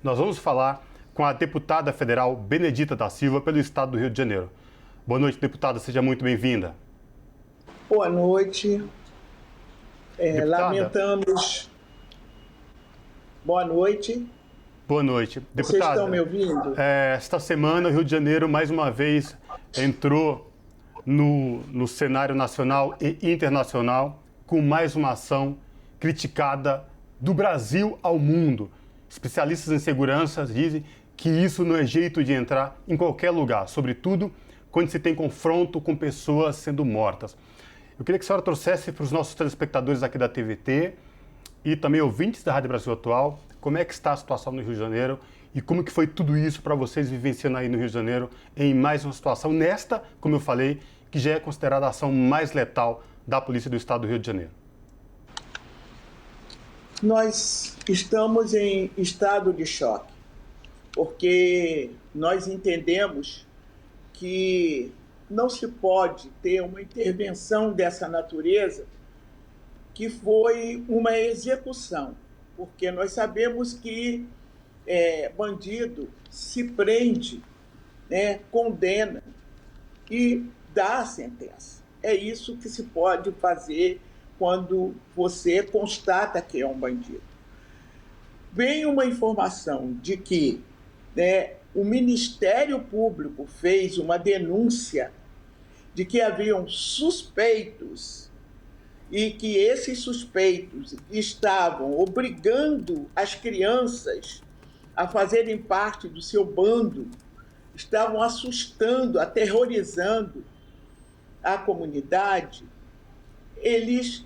nós vamos falar com a deputada federal Benedita da Silva, pelo estado do Rio de Janeiro. Boa noite, deputada, seja muito bem-vinda. Boa noite. Lamentamos. Boa noite. Boa noite. Vocês Deputada, estão me ouvindo? Esta semana o Rio de Janeiro, mais uma vez, entrou no cenário nacional e internacional com mais uma ação criticada do Brasil ao mundo. Especialistas em segurança dizem que isso não é jeito de entrar em qualquer lugar, sobretudo quando se tem confronto com pessoas sendo mortas. Eu queria que a senhora trouxesse para os nossos telespectadores aqui da TVT e também ouvintes da Rádio Brasil Atual, como é que está a situação no Rio de Janeiro e como que foi tudo isso para vocês vivenciando aí no Rio de Janeiro em mais uma situação nesta, como eu falei, que já é considerada a ação mais letal da Polícia do Estado do Rio de Janeiro. Nós estamos em estado de choque, porque nós entendemos que não se pode ter uma intervenção dessa natureza que foi uma execução, porque nós sabemos que bandido se prende, condena e dá a sentença. É isso que se pode fazer quando você constata que é um bandido. Vem uma informação de que o Ministério Público fez uma denúncia de que haviam suspeitos e que esses suspeitos estavam obrigando as crianças a fazerem parte do seu bando, estavam assustando, aterrorizando a comunidade. Eles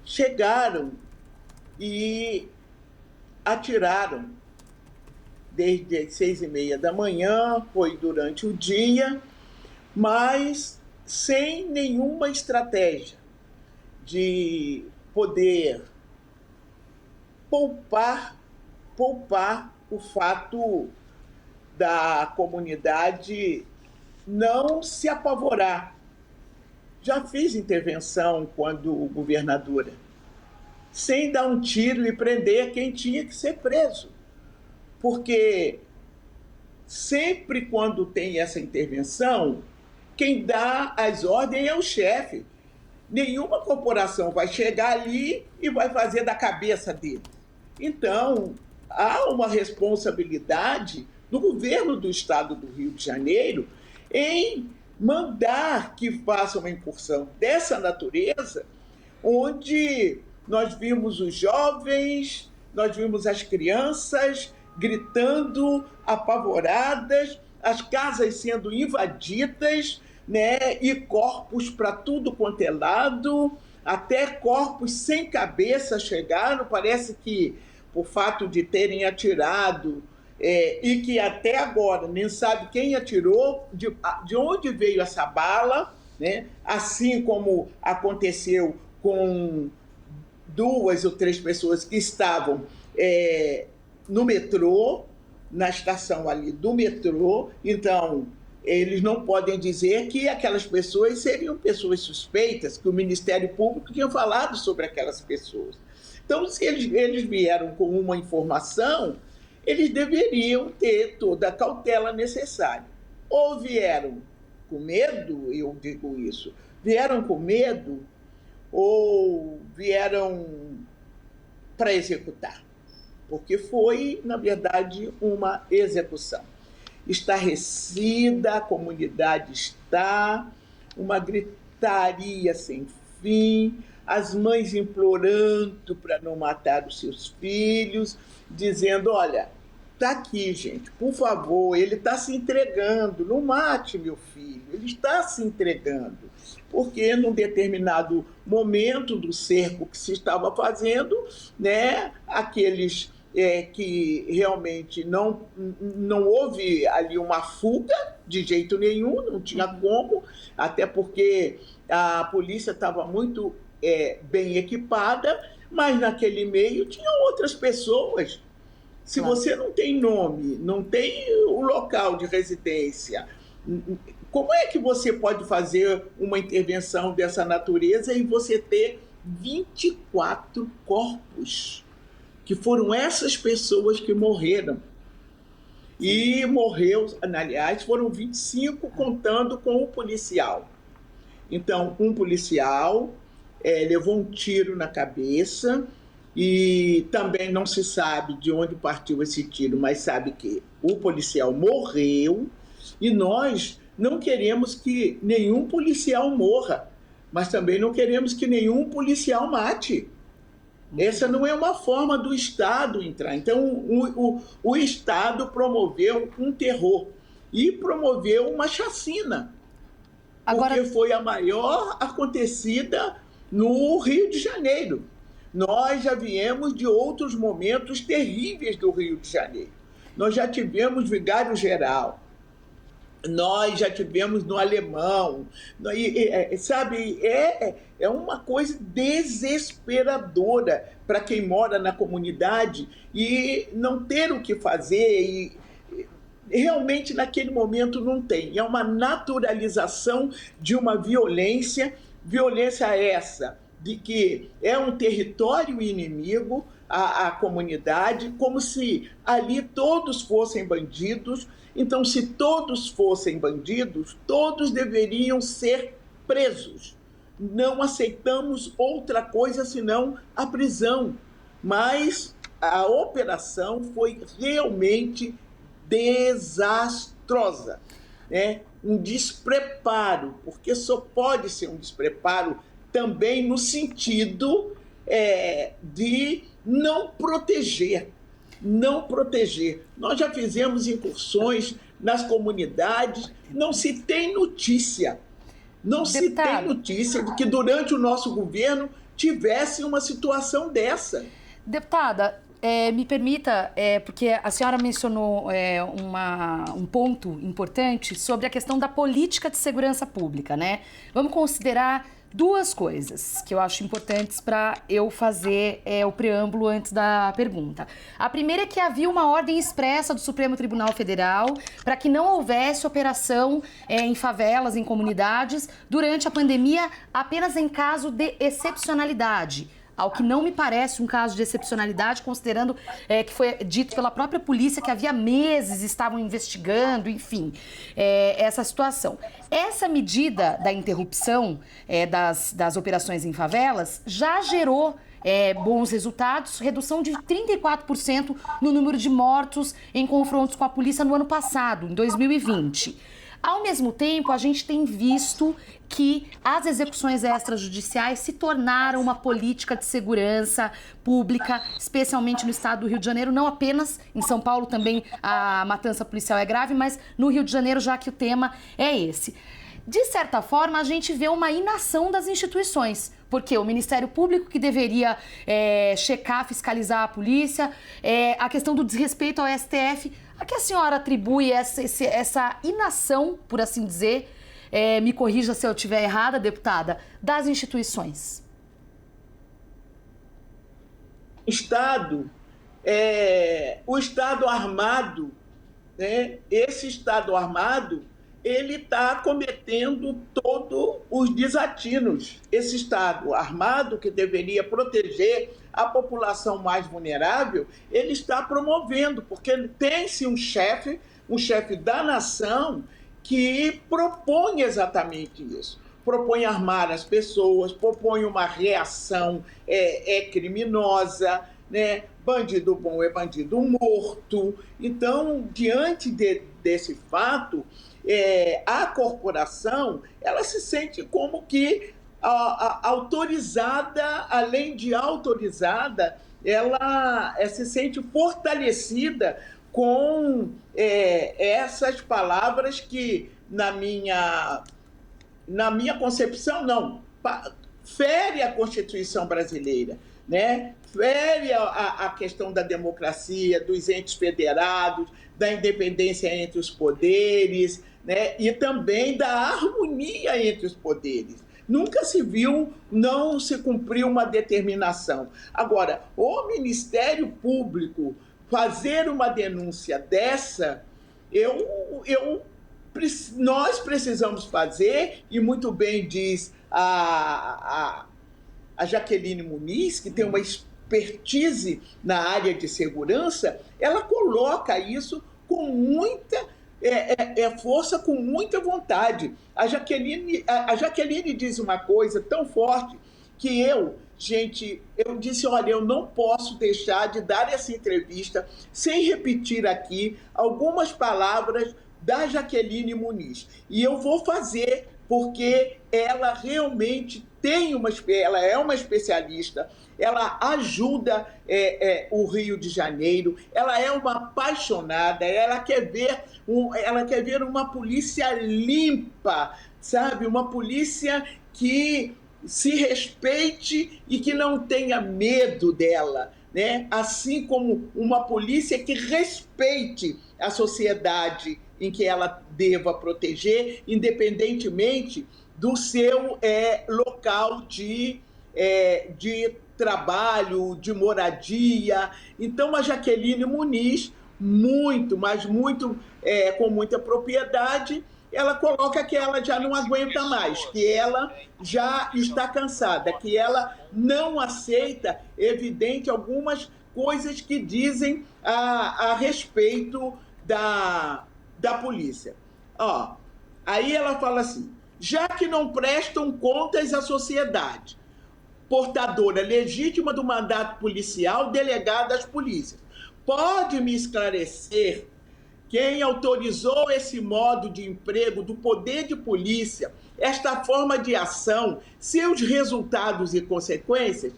chegaram e atiraram desde as 6h30 da manhã, foi durante o dia, mas sem nenhuma estratégia de poder poupar o fato da comunidade não se apavorar. Já fiz intervenção quando governadora, sem dar um tiro e prender quem tinha que ser preso. Porque sempre quando tem essa intervenção, quem dá as ordens é o chefe. Nenhuma corporação vai chegar ali e vai fazer da cabeça dele. Então, há uma responsabilidade do governo do estado do Rio de Janeiro em mandar que faça uma incursão dessa natureza, onde nós vimos os jovens, nós vimos as crianças gritando, apavoradas, as casas sendo invadidas, e corpos para tudo quanto é lado, até corpos sem cabeça chegaram. Parece que, por fato de terem atirado, e que até agora nem sabe quem atirou, de onde veio essa bala, assim como aconteceu com 2 ou 3 pessoas que estavam no metrô, na estação ali do metrô. Então, eles não podem dizer que aquelas pessoas seriam pessoas suspeitas, que o Ministério Público tinha falado sobre aquelas pessoas. Então, se eles vieram com uma informação, eles deveriam ter toda a cautela necessária. Ou vieram com medo, eu digo isso, vieram com medo ou vieram para executar, porque foi, na verdade, uma execução. Estarrecida, a comunidade está, uma gritaria sem fim, as mães implorando para não matar os seus filhos, dizendo: olha, está aqui, gente, por favor, ele está se entregando, não mate meu filho, ele está se entregando. Porque num determinado momento do cerco que se estava fazendo, aqueles que realmente não houve ali uma fuga de jeito nenhum, não tinha como, até porque a polícia estava muito bem equipada, mas naquele meio tinham outras pessoas. Se você não tem nome, não tem o local de residência, como é que você pode fazer uma intervenção dessa natureza e você ter 24 corpos? Que foram essas pessoas que morreram. e morreu, aliás, foram 25 contando com o policial. Então, um policial levou um tiro na cabeça e também não se sabe de onde partiu esse tiro, mas sabe que o policial morreu e nós não queremos que nenhum policial morra, mas também não queremos que nenhum policial mate. Essa não é uma forma do Estado entrar. Então, o Estado promoveu um terror e promoveu uma chacina, porque foi a maior acontecida no Rio de Janeiro. Nós já viemos de outros momentos terríveis do Rio de Janeiro. Nós já tivemos vigário-geral, nós já tivemos no Alemão, sabe, é uma coisa desesperadora para quem mora na comunidade e não ter o que fazer, e realmente naquele momento não tem. É uma naturalização de uma violência essa, de que é um território inimigo à comunidade, como se ali todos fossem bandidos. Então, se todos fossem bandidos, todos deveriam ser presos. Não aceitamos outra coisa senão a prisão. Mas a operação foi realmente desastrosa, né? Um despreparo, porque só pode ser um despreparo também no sentido de não proteger. Nós já fizemos incursões nas comunidades, não se tem notícia de que durante o nosso governo tivesse uma situação dessa. Deputada, me permita, porque a senhora mencionou um ponto importante sobre a questão da política de segurança pública, né? Vamos considerar duas coisas que eu acho importantes para eu fazer o preâmbulo antes da pergunta. A primeira é que havia uma ordem expressa do Supremo Tribunal Federal para que não houvesse operação em favelas, em comunidades, durante a pandemia, apenas em caso de excepcionalidade. Ao que não me parece um caso de excepcionalidade, considerando que foi dito pela própria polícia que havia meses estavam investigando, enfim, essa situação. Essa medida da interrupção das operações em favelas já gerou bons resultados, redução de 34% no número de mortos em confrontos com a polícia no ano passado, em 2020. Ao mesmo tempo, a gente tem visto que as execuções extrajudiciais se tornaram uma política de segurança pública, especialmente no estado do Rio de Janeiro, não apenas em São Paulo também a matança policial é grave, mas no Rio de Janeiro, já que o tema é esse. De certa forma, a gente vê uma inação das instituições, porque o Ministério Público, que deveria checar, fiscalizar a polícia, a questão do desrespeito ao STF, a que a senhora atribui essa inação, por assim dizer, me corrija se eu estiver errada, deputada, das instituições? O Estado armado, né? Esse Estado armado, ele está cometendo todos os desatinos. Esse Estado armado, que deveria proteger a população mais vulnerável, ele está promovendo, porque tem-se um chefe da nação que propõe exatamente isso. Propõe armar as pessoas, propõe uma reação criminosa, né? Bandido bom é bandido morto. Então, diante desse fato, a corporação, ela se sente como que autorizada, além de autorizada, ela se sente fortalecida com essas palavras que, na minha concepção, não, fere a Constituição brasileira, né? Fere a questão da democracia, dos entes federados, da independência entre os poderes, né? E também da harmonia entre os poderes. Nunca se viu não se cumprir uma determinação. Agora, o Ministério Público fazer uma denúncia dessa, nós precisamos fazer, e muito bem diz a Jaqueline Muniz, que tem uma expertise na área de segurança, ela coloca isso com muita força, com muita vontade. A Jaqueline diz uma coisa tão forte que eu disse, olha, eu não posso deixar de dar essa entrevista sem repetir aqui algumas palavras da Jaqueline Muniz. E eu vou fazer porque ela realmente ela é uma especialista, ela ajuda o Rio de Janeiro, ela é uma apaixonada, ela quer ver uma polícia limpa, sabe? Uma polícia que se respeite e que não tenha medo dela, né? Assim como uma polícia que respeite a sociedade em que ela deva proteger, independentemente do seu local de trabalho, de moradia. Então, a Jaqueline Muniz, com muita propriedade, ela coloca que ela já não aguenta mais, que ela já está cansada, que ela não aceita, evidente, algumas coisas que dizem a respeito da polícia. Aí ela fala assim, já que não prestam contas à sociedade, portadora legítima do mandato policial delegada às polícias, pode me esclarecer quem autorizou esse modo de emprego do poder de polícia, esta forma de ação, seus resultados e consequências?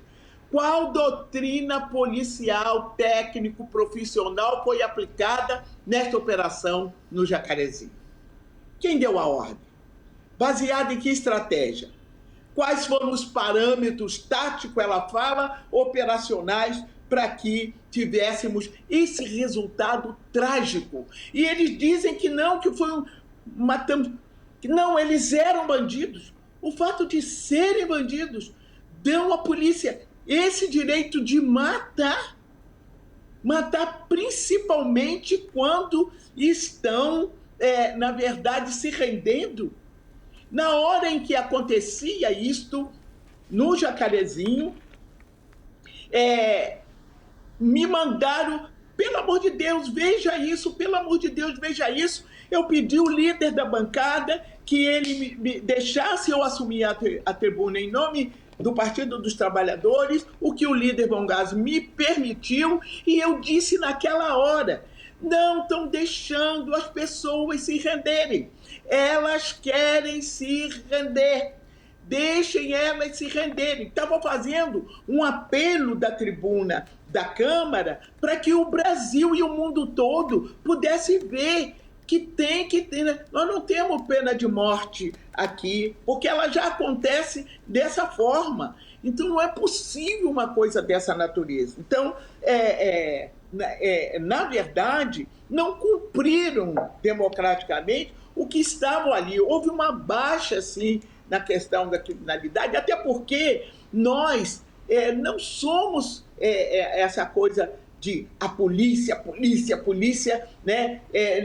Qual doutrina policial, técnico, profissional foi aplicada nesta operação no Jacarezinho? Quem deu a ordem? Baseada em que estratégia? Quais foram os parâmetros táticos, ela fala, operacionais, para que tivéssemos esse resultado trágico? E eles dizem que não, que foi que não, eles eram bandidos. O fato de serem bandidos dão à polícia esse direito de matar principalmente quando estão, na verdade, se rendendo. Na hora em que acontecia isto no Jacarezinho, me mandaram, pelo amor de Deus, veja isso, pelo amor de Deus, veja isso. Eu pedi ao líder da bancada que ele me deixasse eu assumir a tribuna em nome do Partido dos Trabalhadores, o que o líder Von Gas me permitiu, e eu disse naquela hora, não estão deixando as pessoas se renderem. Elas querem se render. Deixem elas se renderem. Estava fazendo um apelo da tribuna da Câmara para que o Brasil e o mundo todo pudessem ver que tem que ter. Nós não temos pena de morte aqui, porque ela já acontece dessa forma. Então, não é possível uma coisa dessa natureza. Então, na verdade, não cumpriram democraticamente o que estavam ali. Houve uma baixa, assim, na questão da criminalidade, até porque nós não somos essa coisa de a polícia, né?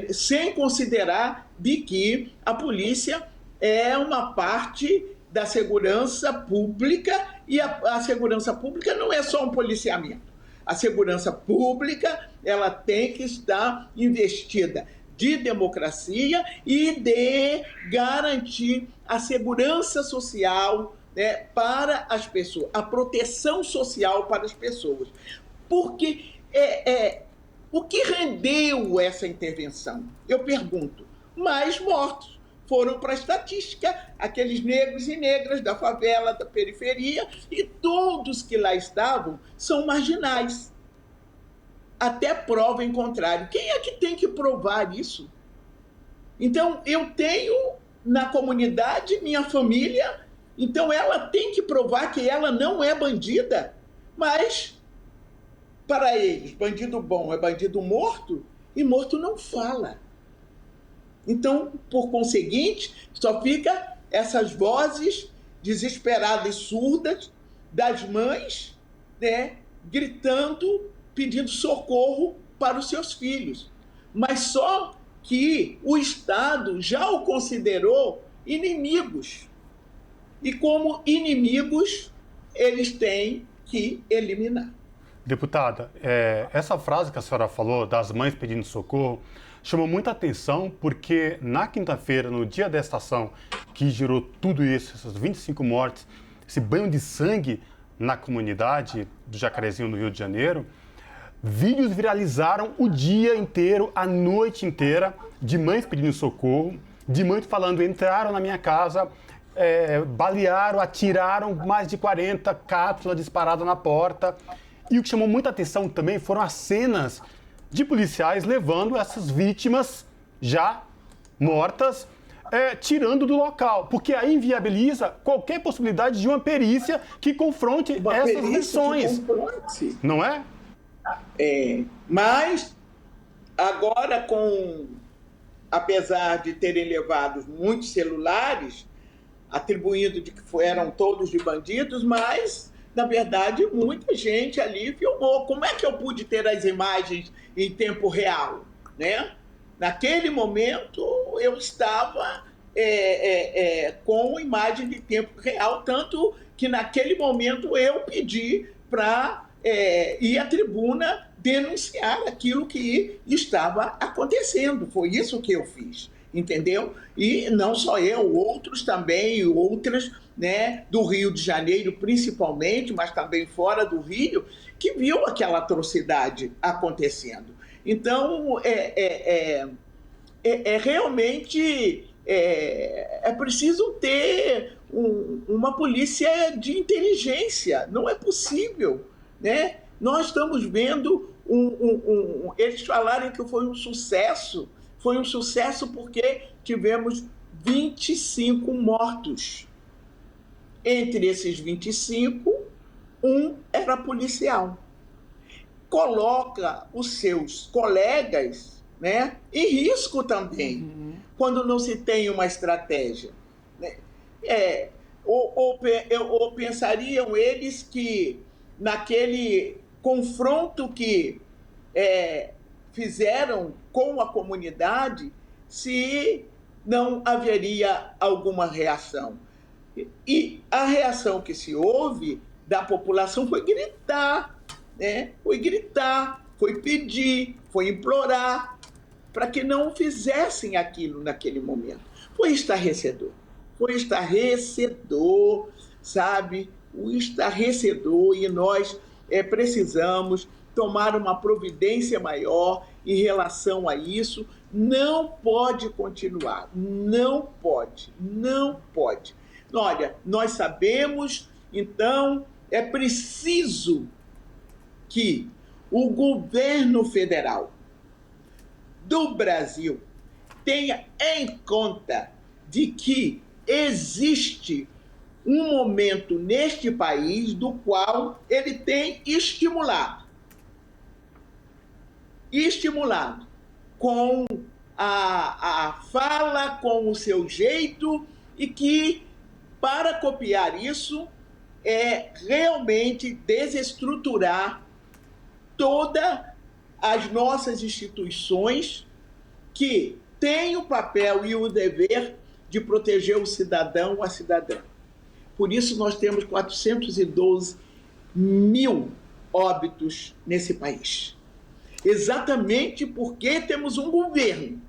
Sem considerar de que a polícia é uma parte da segurança pública, e a segurança pública não é só um policiamento. A segurança pública, ela tem que estar investida de democracia e de garantir a segurança social, né, para as pessoas, a proteção social para as pessoas. Porque o que rendeu essa intervenção? Eu pergunto, mais mortos foram para a estatística, aqueles negros e negras da favela, da periferia, e todos que lá estavam são marginais. Até prova em contrário. Quem é que tem que provar isso? Então, eu tenho na comunidade minha família, então ela tem que provar que ela não é bandida, mas, para eles, bandido bom é bandido morto, e morto não fala. Então, por conseguinte, só fica essas vozes desesperadas e surdas das mães, né, gritando, pedindo socorro para os seus filhos. Mas só que o Estado já o considerou inimigos. E como inimigos, eles têm que eliminar. Deputada, essa frase que a senhora falou, das mães pedindo socorro, chamou muita atenção porque na quinta-feira, no dia desta ação, que gerou tudo isso, essas 25 mortes, esse banho de sangue na comunidade do Jacarezinho, no Rio de Janeiro, vídeos viralizaram o dia inteiro, a noite inteira, de mães pedindo socorro, de mães falando, entraram na minha casa, balearam, atiraram mais de 40 cápsulas disparadas na porta. E o que chamou muita atenção também foram as cenas de policiais levando essas vítimas já mortas, tirando do local, porque aí inviabiliza qualquer possibilidade de uma perícia que confronte essas versões. Não é? Mas agora, apesar de terem levado muitos celulares, atribuindo de que eram todos de bandidos, mas, na verdade, muita gente ali filmou. Como é que eu pude ter as imagens em tempo real, né? Naquele momento, eu estava com imagem de tempo real, tanto que, naquele momento, eu pedi para ir à tribuna denunciar aquilo que estava acontecendo. Foi isso que eu fiz, entendeu? E não só eu, outros também, outras, né, do Rio de Janeiro principalmente, mas também fora do Rio, que viu aquela atrocidade acontecendo. Então, realmente preciso ter uma polícia de inteligência. Não é possível, né? Nós estamos vendo eles falarem que foi um sucesso porque tivemos 25 mortos. Entre esses 25, um era policial. Coloca os seus colegas, né, em risco também, quando não se tem uma estratégia, né? Ou pensariam eles que naquele confronto que fizeram com a comunidade, se não haveria alguma reação. E a reação que se houve da população foi gritar, né? Foi pedir, foi implorar para que não fizessem aquilo naquele momento. Foi estarrecedor, sabe? O estarrecedor, e nós precisamos tomar uma providência maior em relação a isso. Não pode continuar, não pode. Olha, nós sabemos, então, é preciso que o governo federal do Brasil tenha em conta de que existe um momento neste país do qual ele tem estimulado com a fala, com o seu jeito, e que, para copiar isso, realmente desestruturar todas as nossas instituições que têm o papel e o dever de proteger o cidadão, a cidadã. Por isso, nós temos 412 mil óbitos nesse país. Exatamente porque temos um governo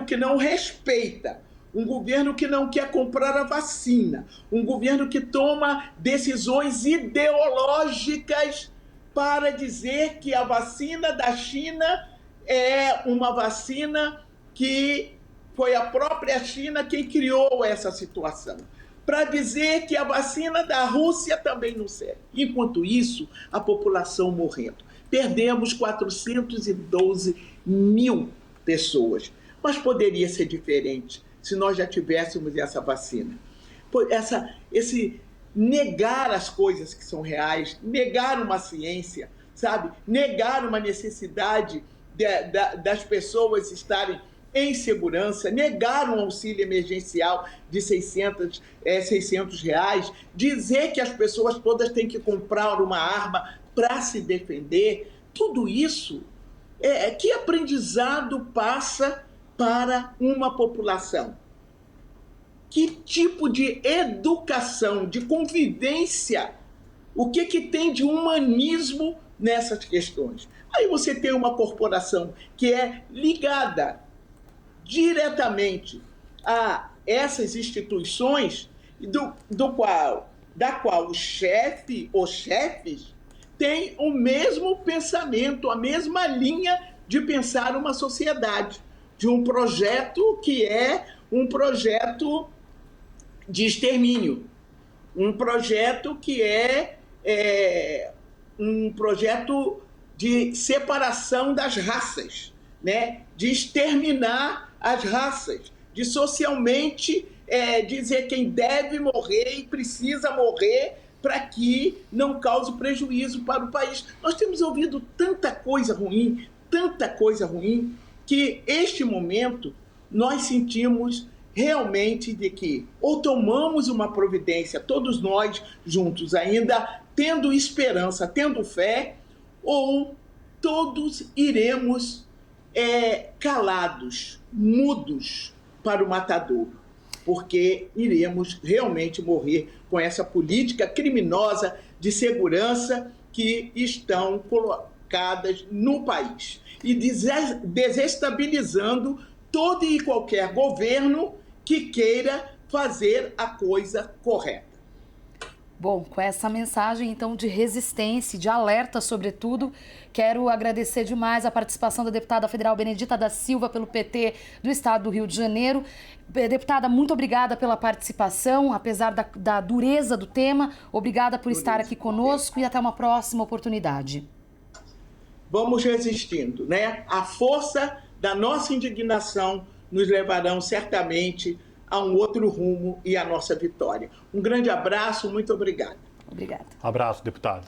que não respeita, um governo que não quer comprar a vacina, um governo que toma decisões ideológicas para dizer que a vacina da China é uma vacina que foi a própria China quem criou essa situação, para dizer que a vacina da Rússia também não serve. Enquanto isso, a população morrendo. Perdemos 412 mil pessoas, mas poderia ser diferente se nós já tivéssemos essa vacina. Esse negar as coisas que são reais, negar uma ciência, sabe? Negar uma necessidade das pessoas estarem em segurança, negar um auxílio emergencial de 600 reais, dizer que as pessoas todas têm que comprar uma arma para se defender. Tudo isso, que aprendizado passa para uma população? Que tipo de educação, de convivência O que tem de humanismo nessas questões? Aí você tem uma corporação que é ligada diretamente a essas instituições, da qual o chefe ou chefes têm o mesmo pensamento, a mesma linha de pensar uma sociedade, de um projeto que é um projeto de extermínio, um projeto que é um projeto de separação das raças, né? De exterminar as raças, de socialmente dizer quem deve morrer e precisa morrer para que não cause prejuízo para o país. Nós temos ouvido tanta coisa ruim, que este momento nós sentimos realmente de que ou tomamos uma providência, todos nós juntos ainda, tendo esperança, tendo fé, ou todos iremos calados, mudos para o matadouro, porque iremos realmente morrer com essa política criminosa de segurança que estão colocadas no país e desestabilizando todo e qualquer governo que queira fazer a coisa correta. Bom, com essa mensagem, então, de resistência, de alerta, sobretudo, quero agradecer demais a participação da deputada federal Benedita da Silva, pelo PT do Estado do Rio de Janeiro. Deputada, muito obrigada pela participação, apesar da dureza do tema. Obrigada por estar aqui conosco e até uma próxima oportunidade. Vamos resistindo, né? A força da nossa indignação nos levarão certamente a um outro rumo e a nossa vitória. Um grande abraço, muito obrigado. Obrigada. Abraço, deputado.